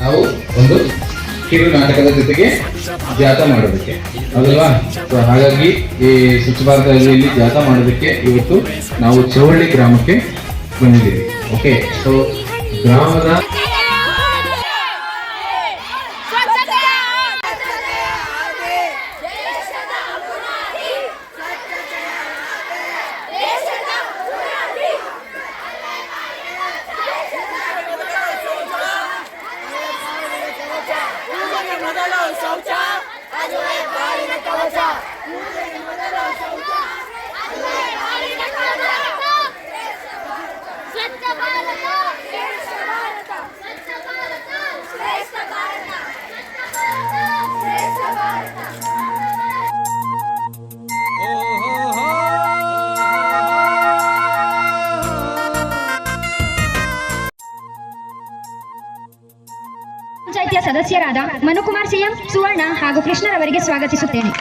ನಾವು ಒಂದು ಕಿರು ನಾಟಕದ ಜೊತೆಗೆ ಜಾಥಾ ಮಾಡೋದಕ್ಕೆ ಹೌದಲ್ವಾ. ಸೊ ಹಾಗಾಗಿ ಈ ಸ್ವಚ್ಛ ಭಾರತ ಅಭಿಯಾನದಲ್ಲಿ ಜಾಥಾ ಮಾಡೋದಕ್ಕೆ ಇವತ್ತು ನಾವು ಚೌಹಳ್ಳಿ ಗ್ರಾಮಕ್ಕೆ ಬಂದಿದ್ದೀವಿ. ಓಕೆ, ಸೊ ಗ್ರಾಮದ ಪಂಚಾಯಿತಿಯ ಸದಸ್ಯರಾದ ಮನುಕುಮಾರ್ ಸಿಎಂ, ಸುವರ್ಣ ಹಾಗೂ ಕೃಷ್ಣರವರಿಗೆ ಸ್ವಾಗತಿಸುತ್ತೇನೆ.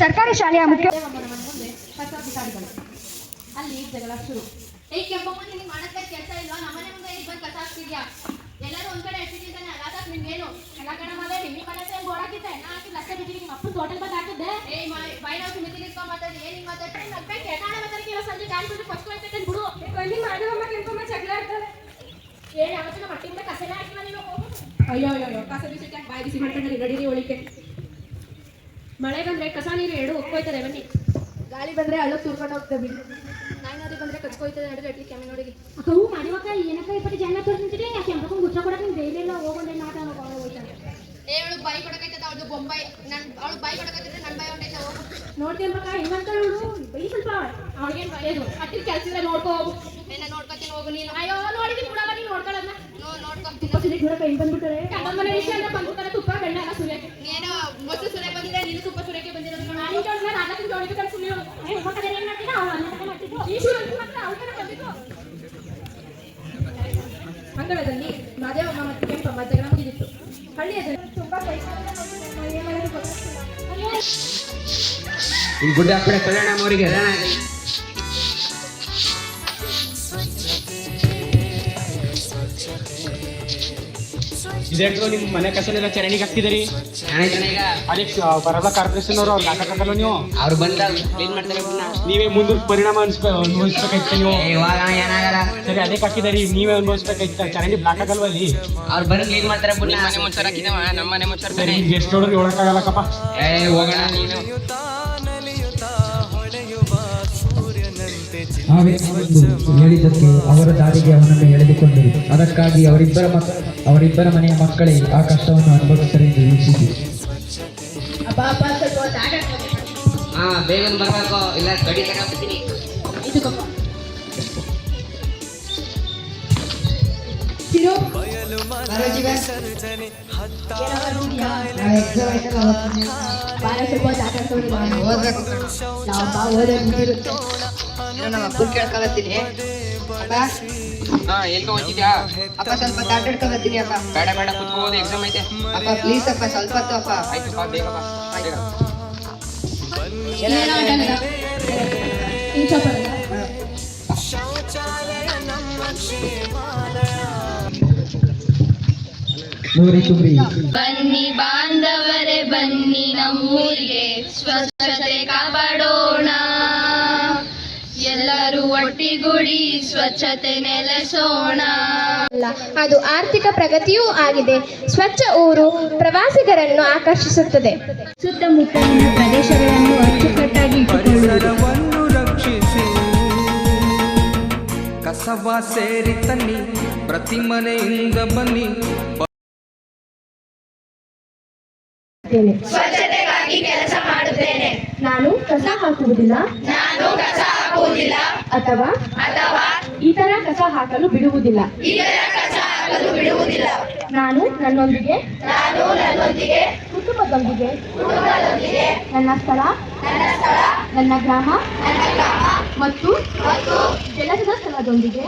ಸರ್ಕಾರಿ ಶಾಲೆಯ ಮುಖ್ಯ ಅಲ್ಲಿ ಜಗಳ ಶುರು. ಏ ಕೆಂಪಮ್ಮ, ನಿನಗೆ ಮಾಡಕ್ಕೆ ಕೆಲಸ ಇಲ್ವಾ? ನಮ್ಮನೆ ಮುಂದೆ ಈಗ ಬಂದು ಕಸ ಹಾಕ್ತಿದ್ಯಾ? ಎಲ್ಲರೂ ಒಂದ್ ಕಡೆ ಎಷ್ಟಿದ್ದಾನೆ ಅದಾದಕ್ಕೆ ನಿನ್ಗೇನು ಎಲ್ಲ ಕಡೆ ಮಾತಾಡಿ ನಿಮ್ಮ ಮನೆ ಹತ್ರ ಬೋರ್ಡ್ ಹಾಕಿದ್ದೆ ನಾ ಹಾಕಿ ಲಕ್ಷ ಬಿಟ್ಟಿದ್ದೀನಿ. ನಿಮ್ಮ ಅಪ್ಪನ ಹೋಟೆಲ್ ಬಂದು ಹಾಕಿದ್ದೆ. ಏ ಬಾಯಿ ನಾವು ಸುಮ್ಮನೆ ಇಟ್ಕೊಂಡು ಮಾತಾಡಿ ಏನಿಗೆ ಮಾತಾಡ್ತೀನಿ ನಗ್ಬೇಕು. ನಾಳೆ ಮಾತಾಡ್ತೀವಿ ಸಂಜೆ ಗಾಳಿ ಬಿಟ್ಟು ಫಸ್ಟ್ ಹೋಗ್ತೇನೆ ಬಿಡು. ಅಲ್ಲಿ ಮಾಡುವಮ್ಮ ಕೆಂಪಮ್ಮ ಜಗಳ ಆಡ್ತಾರೆ. ಏನು ಯಾವತ್ತಿನ ಮಟ್ಟಿಂದ ಕಸನೇ ಹಾಕಿಲ್ಲ ನೀನು. ಅಯ್ಯೋ ಅಯ್ಯೋ ಕಸ ಬಿಸಿ ಬಾಯಿ ಬಿಸಿ ಮಾಡ್ಕೊಂಡು ನಡೀರಿ ಒಳಿಕೆ. ಮಳೆ ಬಂದ್ರೆ ಕಸ ನೀರು ಎರಡು ಒಕ್ಕೋಯ್ತದೆ. ಬನ್ನಿ, ಗಾಳಿ ಬಂದ್ರೆ ಹಳ್ಳ ತೂರ್ಕೊಂಡು ಹೋಗ್ತದೆ. ಬಿಡಿ, ನಾಯಿನಾದ್ರೂ ಬಂದ್ರೆ ಕಚ್ಕೋಯ್ತದೆ. ನಡುವೆ ಅಟ್ಲಿ ಕೆಮ್ಮೆ ನೋಡಿ ಅಕ್ಕವು ಮಾಡುವಾಗ ಏನಕ್ಕ ಇಪ್ಪತ್ತು ಜನ ತೋರಿಸಿದ್ರೆ ಯಾಕೆ ಎಂಬಕೊಂಡು ಗುಚ್ಚ ಕೊಡಕ್ಕೆ ನೀನು ಬೇರೆ ಎಲ್ಲ ಹೋಗೊಂಡೆ ನಾಟ ಹೋಗ್ತಾನೆ. ಅವಳು ಬಾಯಿ ಕೊಡಕೈತದ ಅವಳು ಬೊಂಬಾಯಿ ಅವಳು ಬಾಯಿ ಕೊಡಕೈತಿದ್ರೆ ನನ್ನ ಬಾಯಿ ಹೊಂಟೈತೆ. ಹೋಗು ನೋಡ್ತೀಯಲ್ಪಕ್ಕ ಹೆಂಗಂತ ಅವಳು ಬೈ ಸ್ವಲ್ಪ ಅವಳಿಗೇನು ಬೈಯೋದು ಅಟ್ಟಿನ ಕೆಲಸ ನೋಡ್ಕೋ ಹೋಗು. ಏನ ನೋಡ್ಕೊತೀನಿ ಹೋಗು ನೀನು. ಅಯ್ಯೋ ನೋಡಿದ್ದೀನಿ ಕೂಡ ನೀನು ನೋಡ್ಕೊಳ್ಳೋದನ್ನ ನೋಡ್ಕೊಂತೀನಿ. ತುಪ್ಪ ಸುರಿ ಕೂಡ ಕೈ ಬಂದ್ಬಿಟ್ಟಾರೆ. ಕಣ್ಣನ ಮನೆ ವಿಷಯ ಅಂತ ಬಂದ್ಬಿಟ್ಟಾರೆ. ತುಪ್ಪ ಬೆಣ್ಣೆ ಎಲ್ಲ ಸುರಿಯಕ್ಕೆ ಏನೋ ಮೊಸರು ಸುರಿಯಕ್ಕೆ ಬಂದಿದೆ. ನೀನು ತುಪ್ಪ ಸುರಿಯಕ್ಕೆ ಬಂದಿರೋದು ನಾನು ಜೋಡಿದ್ರೆ ನಾಲ್ಕು ಜೋಡಿಗೆ ಕಡೆ ಸುರಿಯೋ ಮಕ್ಕಳು ಏನು ಮಾಡ್ತೀರಾ? ಅವಳು ಅನ್ನ ಮಾಡ್ತಿದ್ರು ಈ ಶುರು ಮಾತ್ರ ಅವಳ ಕಡೆ ಬಂದಿದ್ದು. ಅಂಗಳದಲ್ಲಿ ಮಾದೇವಮ್ಮ ಮತ್ತು ಕೆಂಪಮ್ಮ ಜಗಳ ಮುಗಿದಿತ್ತು. ಹಳ್ಳಿಯಲ್ಲಿ ತುಂಬಾ ಗುಡ್ಡ ಕಡೆ ಕಲ್ಯಾಣ ಅವರಿಗೆ ಇದೇನು ನಿಮ್ಮ ಮನೆ ಕಸಲೆಲ್ಲ ಚರಂಡಿಗೆ ಹಾಕ್ತಿದ್ದೀರಿ? ಅದಕ್ಕೆ ಬರದ ಕಾರ್ಪೊರೇಷನ್ ಅವರು ಅವ್ರು ಹಾಕಕ್ಕಲ್ಲ ನೀವು. ಅವ್ರು ಬಂದಾಗ ಕ್ಲೀನ್ ಮಾಡ್ತಾರೆ. ನೀವೇ ಮುಂದೆ ಪರಿಣಾಮ ಅನುಭವಿಸ್ಬೇಕಾಯ್ತು ನೀವು. ಇವಾಗ ಏನಾಗಲ್ಲ. ಸರಿ, ಅದಕ್ಕೆ ಹಾಕಿದಾರಿ. ನೀವೇ ಅನುಭವಿಸ್ಬೇಕಾಯ್ತು. ಚರಂಡಿ ಬ್ಲಾಕ್ ಆಗಲ್ವ ಅಲ್ಲಿ? ಅವ್ರು ಬಂದು ಕ್ಲೀನ್ ಮಾಡ್ತಾರೆ. ಮನೆ ಮುಂಚೆ ಹಾಕಿದವ ನಮ್ಮ ಮನೆ ಮುಂಚೆ. ಸರಿ, ಎಷ್ಟು ನೋಡಿದ್ರೆ ಹೇಳಕ್ಕಾಗಲ್ಲಕ್ಕಪ್ಪ. ಹೋಗೋಣ ನೀನು. ಹೇಳಿದ್ದಕ್ಕೆ ಅವರ ದಾರಿಗೆ ಅವನನ್ನು ಎಳೆದುಕೊಂಡರು. ಅದಕ್ಕಾಗಿ ಅವರಿಬ್ಬರ ಮನೆಯ ಮಕ್ಕಳೇ ಆ ಕಷ್ಟವನ್ನು ಅನುಭವಿಸಲೆಂದು ವೀಕ್ಷಿಸಿ. ಬೇಗ ಬರ್ಬೇಕು, ಇಲ್ಲ ಗಡಿ ತಗೊಂಡ್ಬಿಡ್ತೀನಿ. ನಮ್ಮ ಅಪ್ಪನ ಕೇಳ್ಕೊಳತ್ತೀನಿ. ಎಲ್ಕ ಹೋಗ್ತಿದ್ಯಾ? ಅಪ್ಪ ಸ್ವಲ್ಪ ಆಟಾಡ್ಕೊಳತ್ತೀನಿ. ಅಪ್ಪ ಬೇಡ ಬೇಡ, ಕುತ್ಕೋಬೋದು, ಎಕ್ಸಾಮ್ ಐತೆ. ಅಪ್ಪ ಪ್ಲೀಸ್ ಅಪ್ಪ ಸ್ವಲ್ಪ ಹೊತ್ತು ಅಪ್ಪ. ಆಯ್ತು ಬಾ, ಬೇಗ ಬಾ. ಬನ್ನಿ ಬಾಂಧವರೇ ಬನ್ನಿ ನಮ್ಮೂರಿಗೆ ಸ್ವಚ್ಛತೆ ಕಾಪಾಡೋಣ. ಎಲ್ಲರೂ ಒಟ್ಟಿಗೂಡಿ ಸ್ವಚ್ಛತೆ ನೆಲೆಸೋಣ. ಅದು ಆರ್ಥಿಕ ಪ್ರಗತಿಯೂ ಆಗಿದೆ. ಸ್ವಚ್ಛ ಊರು ಪ್ರವಾಸಿಗರನ್ನು ಆಕರ್ಷಿಸುತ್ತದೆ. ಸುತ್ತಮುತ್ತಲಿನ ಪ್ರದೇಶಗಳನ್ನು ಅಚ್ಚುಕಟ್ಟಾಗಿ ಪರಿಸರವನ್ನು ರಕ್ಷಿಸಿ ಕಸವ ಸೇರಿ ತನ್ನಿ, ಪ್ರತಿ ಮನೆಯಿಂದ ಬನ್ನಿ. ಸ್ವಚ್ಛತೆಗಾಗಿ ಕೆಲಸ ಮಾಡುತ್ತೇನೆ. ನಾನು ಕಸ ಹಾಕುವುದಿಲ್ಲ ಅಥವಾ ಇತರ ಕಸ ಹಾಕಲು ಬಿಡುವುದಿಲ್ಲ. ನಾನು ನನ್ನೊಂದಿಗೆ ಕುಟುಂಬದೊಂದಿಗೆ ನನ್ನ ಸ್ಥಳ, ನನ್ನ ಗ್ರಾಮ ಮತ್ತು ಕೆಲಸದ ಸ್ಥಳದೊಂದಿಗೆ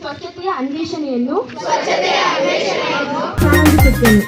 ಸ್ವಚ್ಛತೆಯ ಅನ್ವೇಷಣೆಯನ್ನು ಪ್ರಾರಂಭಿಸುತ್ತೇನೆ.